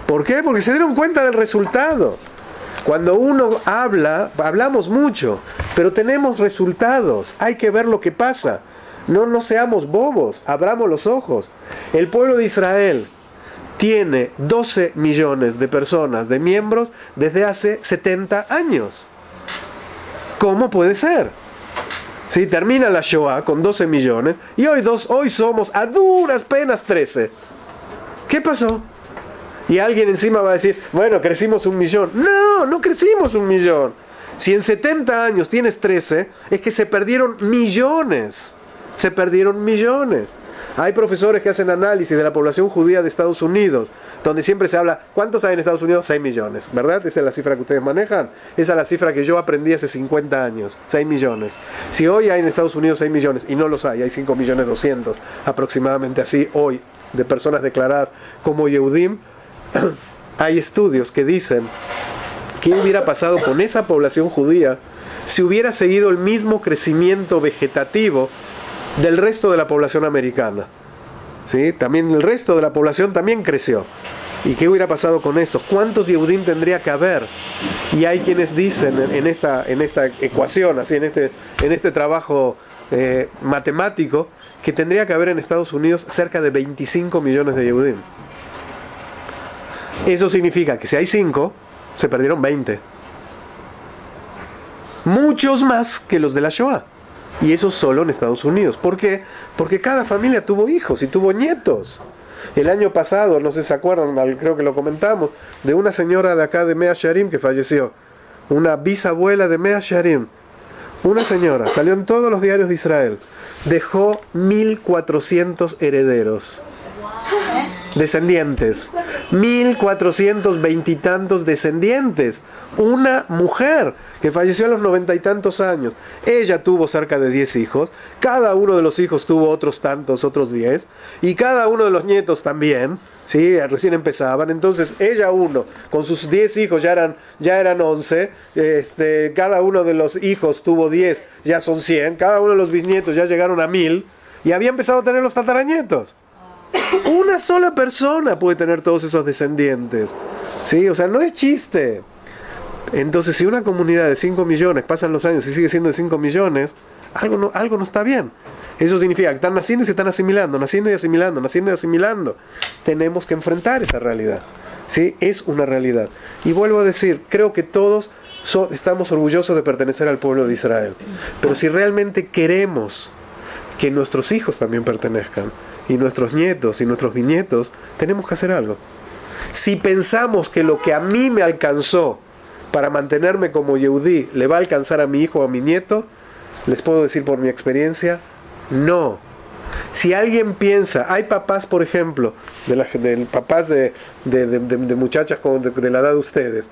¿Por qué? Porque se dieron cuenta del resultado. Cuando uno hablamos mucho, pero tenemos resultados. Hay que ver lo que pasa. No seamos bobos, abramos los ojos. El pueblo de Israel tiene 12 millones de personas, de miembros, desde hace 70 años. ¿Cómo puede ser? ¿Sí? Termina la Shoah con 12 millones y hoy somos a duras penas 13. ¿Qué pasó? Y alguien encima va a decir, bueno, crecimos 1 millón. No crecimos 1 millón. Si en 70 años tienes 13, es que se perdieron millones. Se perdieron millones. Hay profesores que hacen análisis de la población judía de Estados Unidos, donde siempre se habla, ¿cuántos hay en Estados Unidos? 6 millones, ¿verdad? Esa es la cifra que ustedes manejan. Esa es la cifra que yo aprendí hace 50 años, 6 millones. Si hoy hay en Estados Unidos 6 millones, y no los hay 5.200.000 aproximadamente así hoy, de personas declaradas como Yehudim, hay estudios que dicen qué hubiera pasado con esa población judía si hubiera seguido el mismo crecimiento vegetativo del resto de la población americana. ¿Sí? También el resto de la población también creció. ¿Y qué hubiera pasado con estos? ¿Cuántos Yehudim tendría que haber? Y hay quienes dicen en esta ecuación, así en este trabajo matemático, que tendría que haber en Estados Unidos cerca de 25 millones de Yehudim. Eso significa que si hay 5, se perdieron 20. Muchos más que los de la Shoah. Y eso solo en Estados Unidos. ¿Por qué? Porque cada familia tuvo hijos y tuvo nietos. El año pasado, no sé si se acuerdan, creo que lo comentamos, de una señora de acá de Mea Shearim que falleció. Una bisabuela de Mea Shearim. Una señora, salió en todos los diarios de Israel. Dejó 1.400 herederos. Descendientes. 1.420 y tantos descendientes. Una mujer que falleció a los 90 y tantos años. Ella tuvo cerca de 10 hijos. Cada uno de los hijos tuvo otros tantos, otros 10. Y cada uno de los nietos también. ¿Sí? Recién empezaban. Entonces ella con sus 10 hijos ya eran 11. Cada uno de los hijos tuvo 10, ya son 100. Cada uno de los bisnietos ya llegaron a 1.000. Y había empezado a tener los tataranietos. Una sola persona puede tener todos esos descendientes. ¿Sí? O sea, no es chiste. Entonces, si una comunidad de 5 millones pasan los años y sigue siendo de 5 millones, algo no está bien. Eso significa que están naciendo y se están asimilando, naciendo y asimilando, naciendo y asimilando. Tenemos que enfrentar esa realidad. ¿Sí? Es una realidad. Y vuelvo a decir, creo que todos estamos orgullosos de pertenecer al pueblo de Israel. Pero si realmente queremos que nuestros hijos también pertenezcan, y nuestros nietos y nuestros bisnietos, tenemos que hacer algo. Si pensamos que lo que a mí me alcanzó para mantenerme como Yehudí le va a alcanzar a mi hijo o a mi nieto, les puedo decir por mi experiencia, no. Si alguien piensa, hay papás, por ejemplo, papás de muchachas de la edad de ustedes,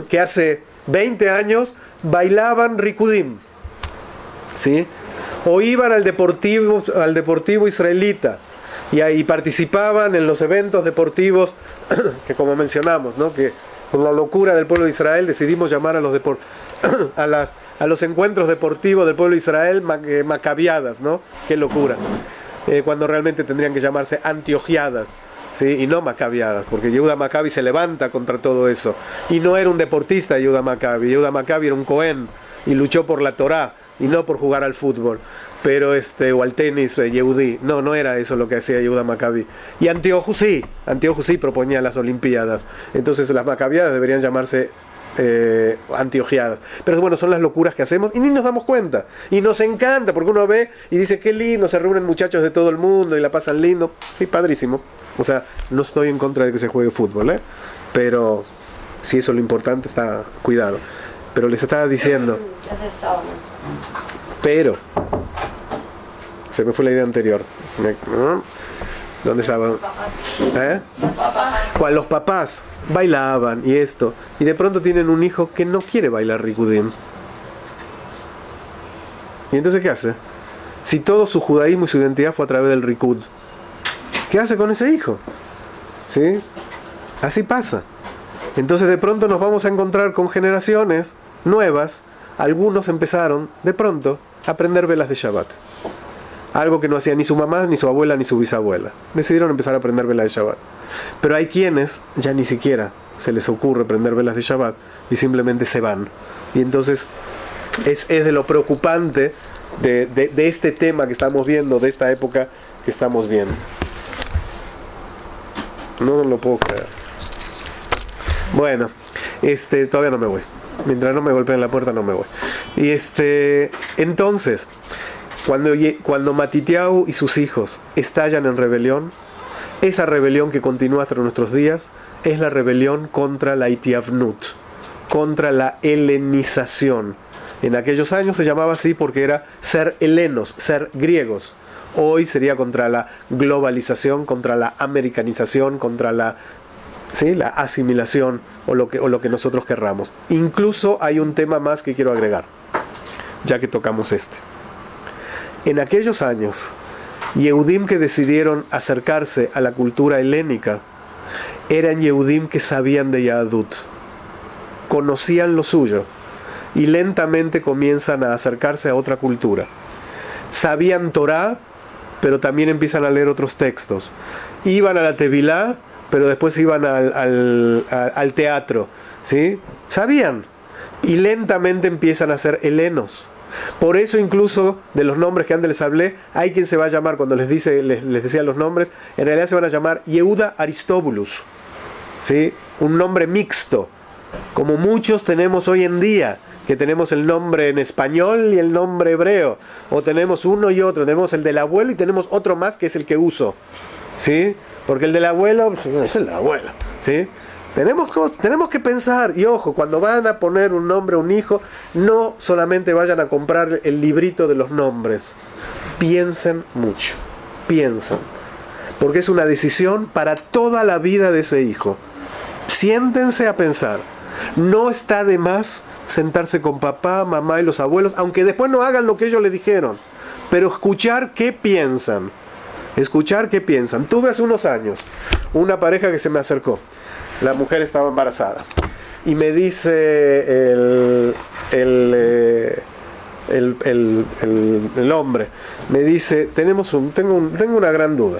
que hace 20 años bailaban Rikudim, ¿sí? O iban al deportivo israelita y ahí participaban en los eventos deportivos que, como mencionamos, ¿no? Que con la locura del pueblo de Israel decidimos llamar a los encuentros deportivos del pueblo de Israel macabiadas, ¿no? Qué locura. Cuando realmente tendrían que llamarse antiojiadas, ¿sí? Y no macabiadas, porque Yehuda Maccabi se levanta contra todo eso. Y no era un deportista Yehuda Maccabi. Yehuda Maccabi era un Cohen y luchó por la Torá y no por jugar al fútbol, pero o al tenis Yehudí. No era eso lo que hacía Yehuda Maccabi. Y Antíoco sí proponía las Olimpiadas. Entonces las macabiadas deberían llamarse antiojiadas. Pero bueno, son las locuras que hacemos y ni nos damos cuenta. Y nos encanta porque uno ve y dice qué lindo, se reúnen muchachos de todo el mundo y la pasan lindo. Sí, padrísimo. O sea, no estoy en contra de que se juegue fútbol, pero si eso es lo importante, está cuidado. Pero les estaba diciendo. Pero se me fue la idea anterior. ¿Dónde estaba? Cuando los papás bailaban y esto, y de pronto tienen un hijo que no quiere bailar Rikudim. ¿Y entonces qué hace? Si todo su judaísmo y su identidad fue a través del Rikud, ¿qué hace con ese hijo? ¿Sí? Así pasa. Entonces de pronto nos vamos a encontrar con generaciones nuevas. Algunos empezaron de pronto a aprender velas de Shabbat. Algo que no hacía ni su mamá, ni su abuela, ni su bisabuela. Decidieron empezar a aprender velas de Shabbat. Pero hay quienes ya ni siquiera se les ocurre prender velas de Shabbat y simplemente se van. Y entonces es de lo preocupante de este tema que estamos viendo, de esta época que estamos viendo. No lo puedo creer. Bueno, todavía no me voy. Mientras no me golpeen la puerta no me voy. Y entonces, cuando Matitiahu y sus hijos estallan en rebelión, esa rebelión que continúa hasta nuestros días es la rebelión contra la Itiavnut, contra la helenización. En aquellos años se llamaba así porque era ser helenos, ser griegos. Hoy sería contra la globalización, contra la americanización, contra la asimilación o lo que nosotros querramos. Incluso hay un tema más que quiero agregar, ya que tocamos este. En aquellos años, Yehudim que decidieron acercarse a la cultura helénica eran Yehudim que sabían de Yahadut, conocían lo suyo y lentamente comienzan a acercarse a otra cultura. Sabían Torah, pero también empiezan a leer otros textos. Iban a la Tevilá, pero después iban al teatro, ¿sí? Sabían. Y lentamente empiezan a ser helenos. Por eso incluso de los nombres que antes les hablé, hay quien se va a llamar, cuando les decía los nombres, en realidad se van a llamar Yehuda Aristobulus, ¿sí? Un nombre mixto, como muchos tenemos hoy en día, que tenemos el nombre en español y el nombre hebreo, o tenemos uno y otro, tenemos el del abuelo y tenemos otro más que es el que uso, ¿sí? Porque el del abuelo es el del abuelo, ¿sí? Tenemos que pensar, y ojo, cuando van a poner un nombre a un hijo, no solamente vayan a comprar el librito de los nombres, piensen mucho, piensen, porque es una decisión para toda la vida de ese hijo. Siéntense a pensar, no está de más sentarse con papá, mamá y los abuelos, aunque después no hagan lo que ellos le dijeron, pero escuchar qué piensan. Escuchar qué piensan. Tuve hace unos años una pareja que se me acercó. La mujer estaba embarazada. Y me dice el hombre, me dice, tengo una gran duda.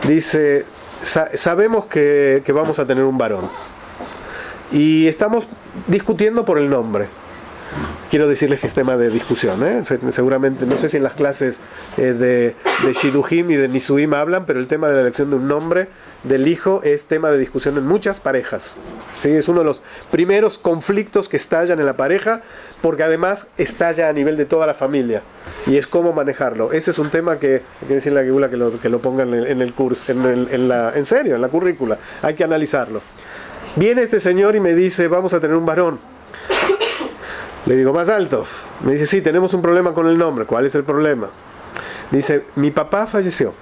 Dice, sabemos que vamos a tener un varón. Y estamos discutiendo por el nombre. Quiero decirles que es tema de discusión, ¿eh? Seguramente, no sé si en las clases de Shidduchim y de Nisuim hablan, pero el tema de la elección de un nombre del hijo es tema de discusión en muchas parejas, ¿sí? Es uno de los primeros conflictos que estallan en la pareja, porque además estalla a nivel de toda la familia, y es cómo manejarlo. Ese es un tema que hay que decirle a Geula que lo pongan en el curso, en serio, en la currícula. Hay que analizarlo. Viene este señor y me dice, vamos a tener un varón. Le digo, más alto. Me dice, sí, tenemos un problema con el nombre. ¿Cuál es el problema? Dice, mi papá falleció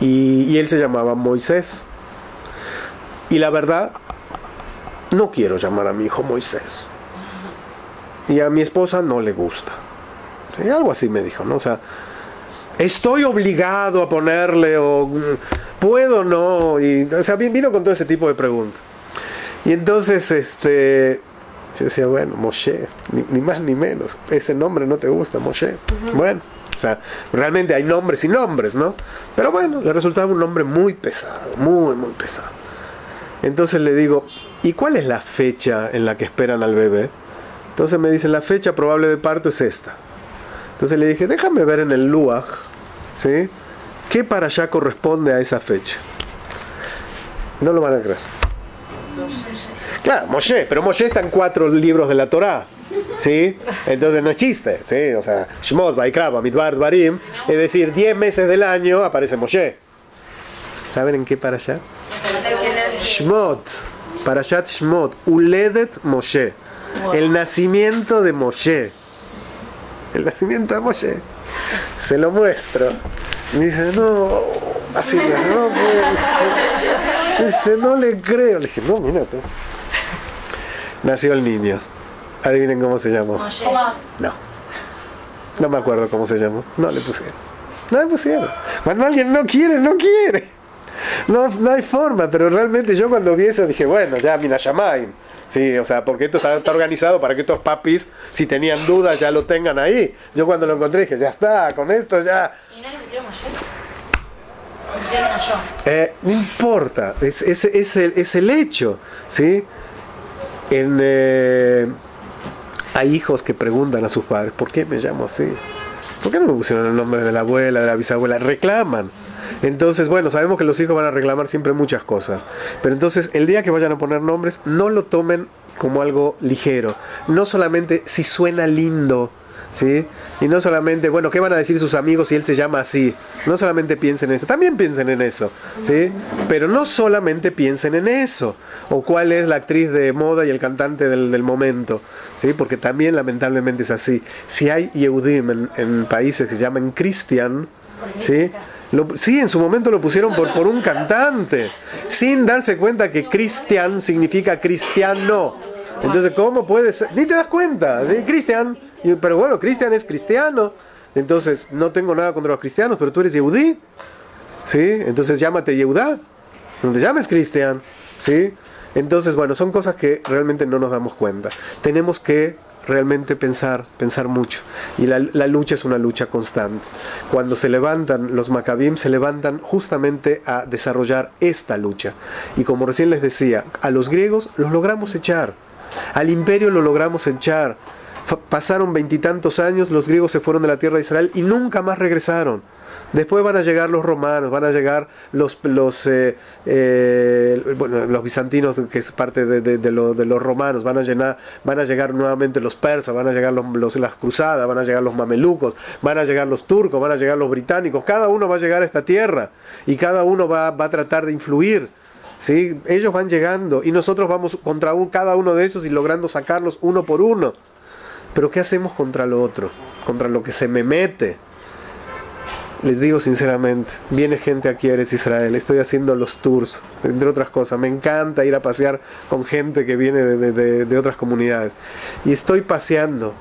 y él se llamaba Moisés. Y la verdad, no quiero llamar a mi hijo Moisés. Y a mi esposa no le gusta. ¿Sí? Algo así me dijo, ¿no? O sea, estoy obligado a ponerle, o puedo no. Y, o sea, vino con todo ese tipo de preguntas. Y entonces, yo decía, bueno, Moshe, ni más ni menos. Ese nombre no te gusta, Moshe. Bueno, o sea, realmente hay nombres y nombres, ¿no? Pero bueno, le resultaba un nombre muy pesado, muy, muy pesado. Entonces le digo, ¿y cuál es la fecha en la que esperan al bebé? Entonces me dice, la fecha probable de parto es esta. Entonces le dije, déjame ver en el Luaj, ¿sí? ¿Qué para allá corresponde a esa fecha? No lo van a creer. Claro, Moshe, pero Moshe está en 4 libros de la Torá, ¿sí? Entonces no es chiste, ¿sí? O sea, Shmot, Vaikra, Bamidbar, Dvarim, es decir, 10 meses del año aparece Moshe. ¿Saben en qué para allá? Shmot, Parashat Shmot, Uledet Moshe, el nacimiento de Moshe. El nacimiento de Moshe. Se lo muestro. Me dice, no, así no, pues. Dice, no le creo. Le dije, no, mírate. Nació el niño. Adivinen cómo se llamó. Moshe. No. No me acuerdo cómo se llamó. No le pusieron. No le pusieron. Cuando alguien no quiere, no quiere. No hay forma, pero realmente yo cuando vi eso dije, bueno, ya Mina Shamayim. Sí, o sea, porque esto está organizado para que estos papis, si tenían dudas, ya lo tengan ahí. Yo cuando lo encontré dije, ya está, con esto ya. ¿Y no le pusieron ayer? Le pusieron a yo. No importa, es el hecho, ¿sí? Hay hijos que preguntan a sus padres, ¿por qué me llamo así? ¿Por qué no me pusieron el nombre de la abuela, de la bisabuela? Reclaman. Entonces, bueno, sabemos que los hijos van a reclamar siempre muchas cosas. Pero entonces, el día que vayan a poner nombres, no lo tomen como algo ligero. No solamente si suena lindo, ¿sí? Y no solamente, bueno, ¿qué van a decir sus amigos si él se llama así? No solamente piensen en eso, también piensen en eso, ¿sí? Pero no solamente piensen en eso. O cuál es la actriz de moda y el cantante del momento, ¿sí? Porque también lamentablemente es así. Si hay Yehudim en países que se llaman Christian, ¿sí? Sí, en su momento lo pusieron por un cantante, sin darse cuenta que Cristian significa cristiano. Entonces, ¿cómo puede ser? Ni te das cuenta, de Cristian. Pero bueno, Cristian es cristiano. Entonces, no tengo nada contra los cristianos, pero tú eres Yehudí, ¿sí? Entonces, llámate Yehudá, no te llames Cristian, ¿sí? Entonces, bueno, son cosas que realmente no nos damos cuenta. Tenemos que realmente pensar mucho. Y la lucha es una lucha constante. Cuando se levantan los Maccabim, se levantan justamente a desarrollar esta lucha. Y como recién les decía, a los griegos los logramos echar. Al imperio lo logramos echar. Pasaron 20 y tantos años, los griegos se fueron de la tierra de Israel y nunca más regresaron. Después van a llegar los romanos, van a llegar los bizantinos, que es parte de los romanos, van a llegar nuevamente los persas, van a llegar las cruzadas, van a llegar los mamelucos, van a llegar los turcos, van a llegar los británicos. Cada uno va a llegar a esta tierra y cada uno va a tratar de influir, ¿sí? Ellos van llegando y nosotros vamos contra cada uno de esos y logrando sacarlos uno por uno. Pero ¿qué hacemos contra lo otro? Contra lo que se me mete. Les digo sinceramente, viene gente aquí a Eretz Israel, estoy haciendo los tours, entre otras cosas, me encanta ir a pasear con gente que viene de otras comunidades. Y estoy paseando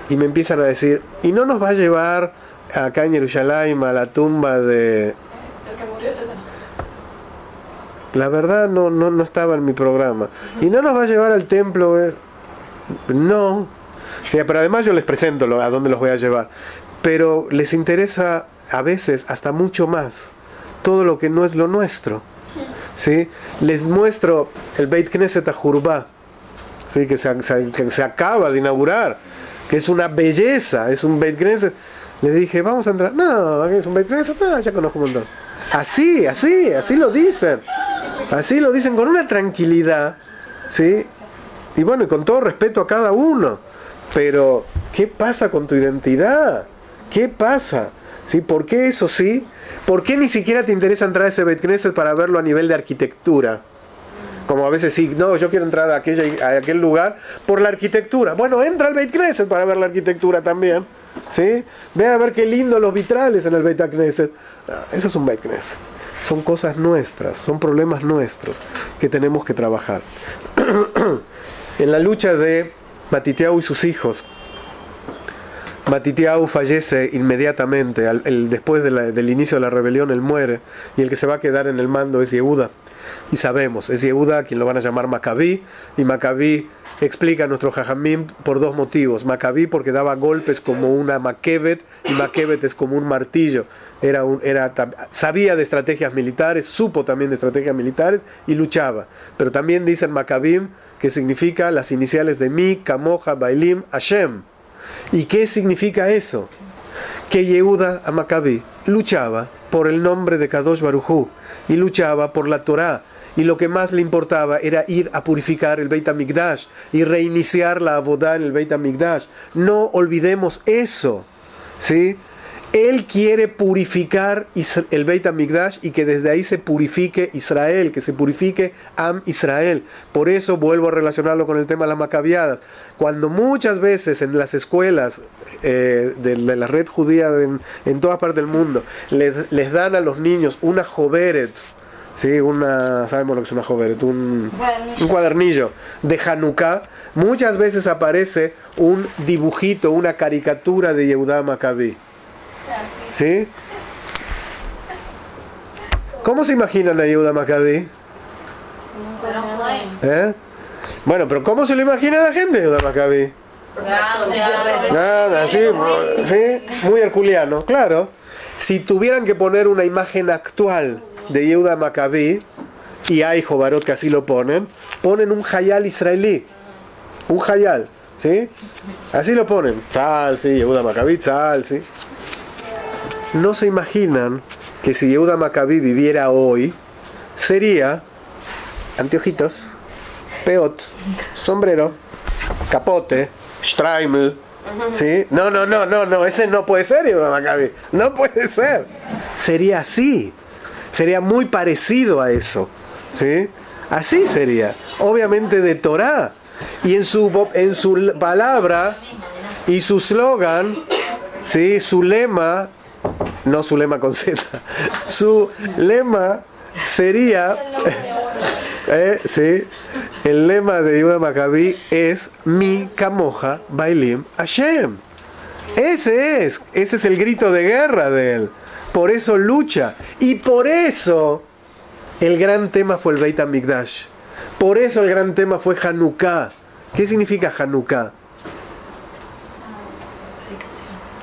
y me empiezan a decir, ¿y no nos va a llevar acá en Jerusalén a la tumba de...? La verdad no estaba en mi programa. ¿Y no nos va a llevar al templo? No. Sí, pero además yo les presento a dónde los voy a llevar. Pero les interesa a veces hasta mucho más todo lo que no es lo nuestro, ¿sí? Les muestro el Beit Knesset Ajurba, ¿sí? que se acaba de inaugurar, que es una belleza, es un Beit Knesset. Les dije, vamos a entrar. No, es un Beit Knesset, ya conozco un montón. Así lo dicen. Así lo dicen con una tranquilidad, ¿sí? Y bueno, y con todo respeto a cada uno. Pero, ¿qué pasa con tu identidad? ¿Qué pasa? ¿Sí? ¿Por qué eso sí? ¿Por qué ni siquiera te interesa entrar a ese Beit Knesset para verlo a nivel de arquitectura? Como a veces sí, no, yo quiero entrar a aquel lugar por la arquitectura. Bueno, entra al Beit Knesset para ver la arquitectura también, ¿sí? Ve a ver qué lindo los vitrales en el Beit Knesset. Eso es un Beit Knesset. Son cosas nuestras, son problemas nuestros que tenemos que trabajar. En la lucha de Matitiahu y sus hijos, Matitiahu fallece inmediatamente, después del inicio de la rebelión él muere, y el que se va a quedar en el mando es Yehuda. Y sabemos, es Yehuda quien lo van a llamar Maccabí, y Maccabí explica a nuestro Jajamim por dos motivos. Maccabí porque daba golpes como una maquebet, y maquebet es como un martillo. Sabía de estrategias militares, supo también de estrategias militares y luchaba. Pero también dicen Maccabim, que significa las iniciales de Mi, Kamoja, Bailim, Hashem. ¿Y qué significa eso? Que Yehuda a Maccabí luchaba por el nombre de Kadosh Baruj Hu y luchaba por la Torá, y lo que más le importaba era ir a purificar el Beit HaMikdash y reiniciar la Avodá en el Beit HaMikdash. No olvidemos eso, ¿sí? Él quiere purificar el Beit HaMikdash y que desde ahí se purifique Israel, que se purifique Am Israel. Por eso vuelvo a relacionarlo con el tema de las Macabiadas. Cuando muchas veces en las escuelas de la red judía en todas partes del mundo les dan a los niños una joveret, ¿sí? Sabemos lo que es una joveret, un cuadernillo de Hanukkah. Muchas veces aparece un dibujito, una caricatura de Yehudá Maccabi. ¿Sí? ¿Cómo se imaginan a Yehudá Maccabi? Bueno, pero ¿cómo se lo imagina la gente, Yehudá Maccabi? Nada, sí, muy herculeano, claro. Si tuvieran que poner una imagen actual de Yehudá Maccabi, y hay jovarot que así lo ponen un hayal israelí, un hayal, ¿sí? Así lo ponen, Tzal, sí, Yehudá Maccabi, Tzal, sí. No se imaginan que si Yehudá Maccabi viviera hoy, sería anteojitos, peot, sombrero, capote, Streimel, ¿sí? No, ese no puede ser Yehudá Maccabi, no puede ser. Sería así, sería muy parecido a eso, ¿sí? Así sería, obviamente de Torah, y en su palabra y su slogan, ¿sí? Su lema, no su lema con Z, su lema sería, ¿sí? El lema de Yehudá Maccabi es Mi Kamoja Bailim Hashem. Ese es el grito de guerra de él. Por eso lucha. Y por eso el gran tema fue el Beit HaMikdash. Por eso el gran tema fue Hanukkah. ¿Qué significa Hanukkah?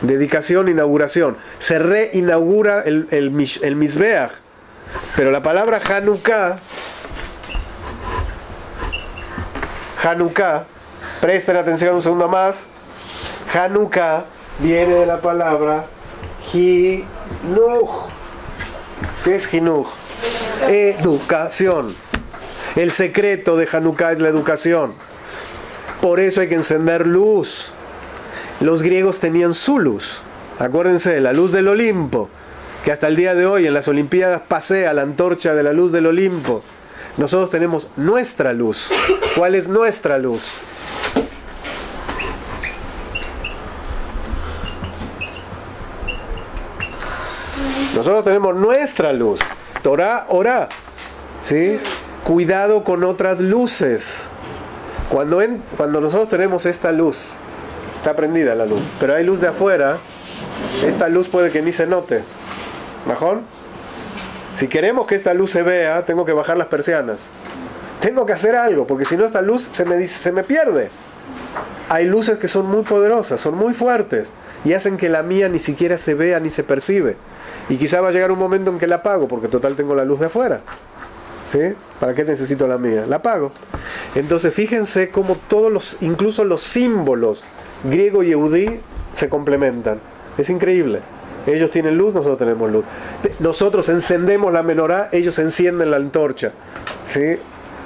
Dedicación, inauguración. Se reinaugura el Mizbeach. Pero la palabra Hanukkah, presten atención un segundo más. Hanukkah viene de la palabra Hinuch. ¿Qué es Hinuch? Educación. El secreto de Hanukkah es la educación. Por eso hay que encender luz. Los griegos tenían su luz. Acuérdense, la luz del Olimpo, que hasta el día de hoy en las Olimpiadas pasea la antorcha de la luz del Olimpo. Nosotros tenemos nuestra luz. ¿Cuál es nuestra luz? Nosotros tenemos nuestra luz. Torah, orá. ¿Sí? Cuidado con otras luces. Cuando nosotros tenemos esta luz, está prendida la luz, pero hay luz de afuera, esta luz puede que ni se note. ¿Majón? Si queremos que esta luz se vea, tengo que bajar las persianas. Tengo que hacer algo, porque si no esta luz se me pierde. Hay luces que son muy poderosas, son muy fuertes, y hacen que la mía ni siquiera se vea ni se percibe. Y quizá va a llegar un momento en que la apago, porque total tengo la luz de afuera. ¿Sí? ¿Para qué necesito la mía? La apago. Entonces fíjense cómo incluso los símbolos griego y yehudí se complementan. Es increíble. Ellos tienen luz, nosotros tenemos luz. Nosotros encendemos la menorá, ellos encienden la antorcha. ¿Sí?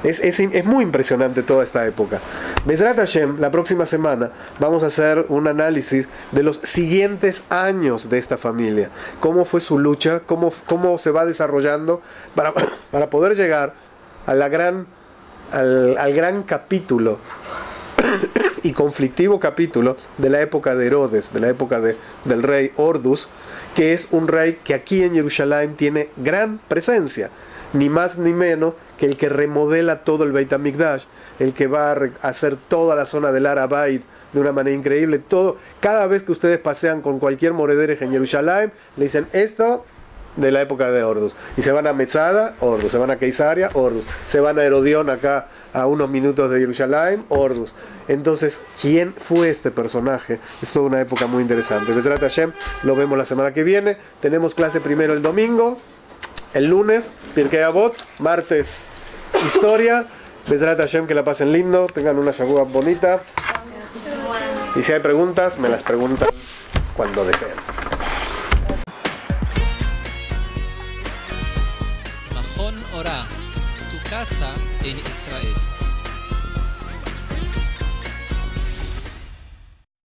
Es muy impresionante toda esta época. Bezrat Hashem, la próxima semana vamos a hacer un análisis de los siguientes años de esta familia. Cómo fue su lucha, cómo se va desarrollando para poder llegar al gran capítulo y conflictivo capítulo de la época de Herodes, de la época del rey Ordus, que es un rey que aquí en Jerusalén tiene gran presencia, ni más ni menos que el que remodela todo el Beit HaMikdash, el que va a hacer toda la zona del Arabait de una manera increíble. Cada vez que ustedes pasean con cualquier morederej en Jerusalén, le dicen esto de la época de Ordus. Y se van a Metzada, Ordus. Se van a Keisaria, Ordus. Se van a Herodión, acá a unos minutos de Jerusalén, Ordus. Entonces, ¿quién fue este personaje? Es toda una época muy interesante. Bezrat Hashem, lo vemos la semana que viene. Tenemos clase primero el domingo, el lunes, Pirkei Avot, martes, historia. Bezrat Hashem, que la pasen lindo, tengan una Shavua bonita. Y si hay preguntas, me las preguntan cuando deseen. Mahon Ora, tu casa en Israel.